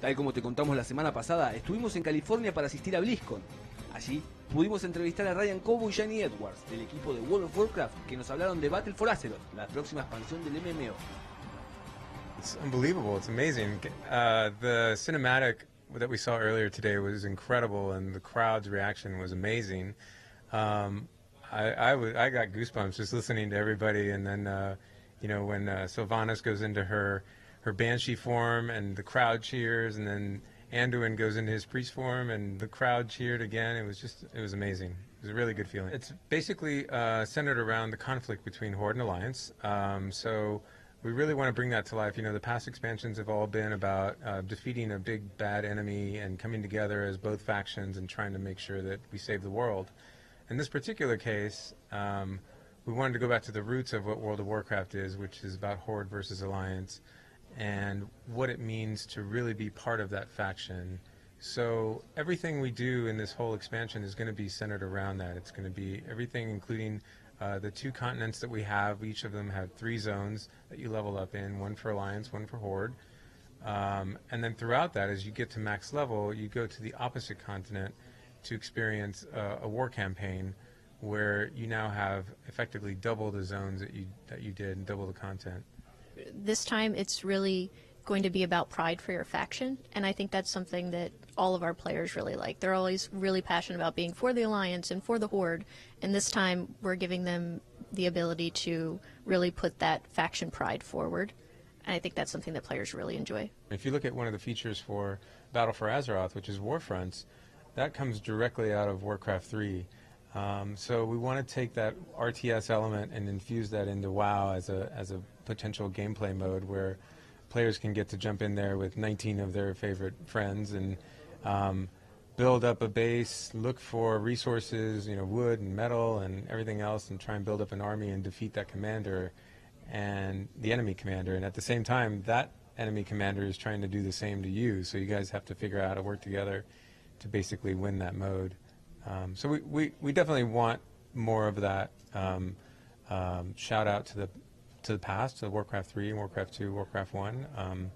Tal como te contamos la semana pasada, estuvimos en California para asistir a BlizzCon. Allí pudimos entrevistar a Ryan Cobo y Shani Edwards, del equipo de World of Warcraft, que nos hablaron de Battle for Azeroth, la próxima expansión del MMO. It's unbelievable. It's amazing. The cinematic that we saw earlier today was incredible, and the crowd's reaction was amazing. I got goosebumps just listening to everybody, and then when Sylvanas goes into her Banshee form, and the crowd cheers, and then Anduin goes into his priest form, and the crowd cheered again. It was amazing. It was a really good feeling. It's basically centered around the conflict between Horde and Alliance. So we really want to bring that to life. You know, the past expansions have all been about defeating a big bad enemy and coming together as both factions and trying to make sure that we save the world. In this particular case, we wanted to go back to the roots of what World of Warcraft is, which is about Horde versus Alliance, and what it means to really be part of that faction. So everything we do in this whole expansion is going to be centered around that. It's going to be everything, including the 2 continents that we have. Each of them have 3 zones that you level up in, one for Alliance, one for Horde. And then throughout that, as you get to max level, you go to the opposite continent to experience a war campaign where you now have effectively double the zones that you did and double the content. This time it's really going to be about pride for your faction, and I think that's something that all of our players really like. They're always really passionate about being for the Alliance and for the Horde, and this time we're giving them the ability to really put that faction pride forward, and I think that's something that players really enjoy. If you look at one of the features for Battle for Azeroth, which is Warfronts, that comes directly out of Warcraft 3. So we want to take that RTS element and infuse that into WoW as a potential gameplay mode where players can get to jump in there with 19 of their favorite friends and build up a base, look for resources, wood and metal and everything else, and try and build up an army and defeat that commander and the enemy commander. And at the same time, that enemy commander is trying to do the same to you. So you guys have to figure out how to work together to basically win that mode. So we definitely want more of that. Shout out to the past, to Warcraft 3, Warcraft 2, Warcraft 1.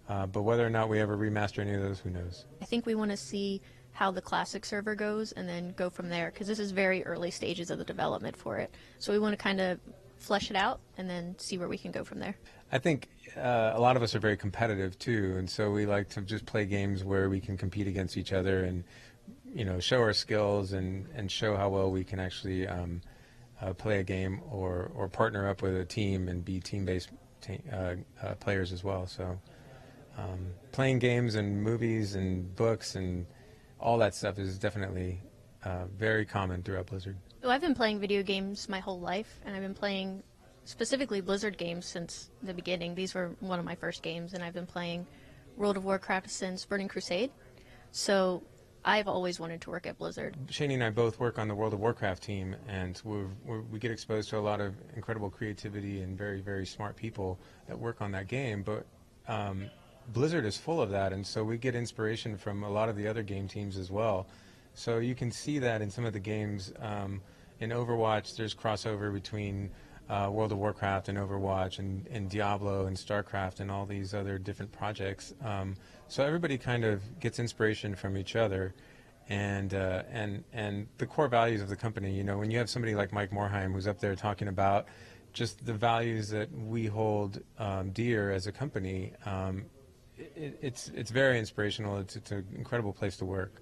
But whether or not we ever remaster any of those, who knows? I think we want to see how the classic server goes and then go from there, because this is very early stages of the development for it. So we want to kind of flesh it out and then see where we can go from there. I think a lot of us are very competitive too, and so we like to just play games where we can compete against each other and show our skills and show how well we can actually play a game or partner up with a team and be team-based players as well. So playing games and movies and books and all that stuff is definitely very common throughout Blizzard. Well, I've been playing video games my whole life, and I've been playing specifically Blizzard games since the beginning. These were one of my first games, and I've been playing World of Warcraft since Burning Crusade. So I've always wanted to work at Blizzard. Shani and I both work on the World of Warcraft team, and we get exposed to a lot of incredible creativity and very, very smart people that work on that game. But Blizzard is full of that, and so we get inspiration from a lot of the other game teams as well. So you can see that in some of the games. In Overwatch, there's crossover between World of Warcraft and Overwatch and Diablo and StarCraft and all these other different projects. So everybody kind of gets inspiration from each other, and the core values of the company. When you have somebody like Mike Morheim who's up there talking about just the values that we hold dear as a company, it's very inspirational. It's an incredible place to work.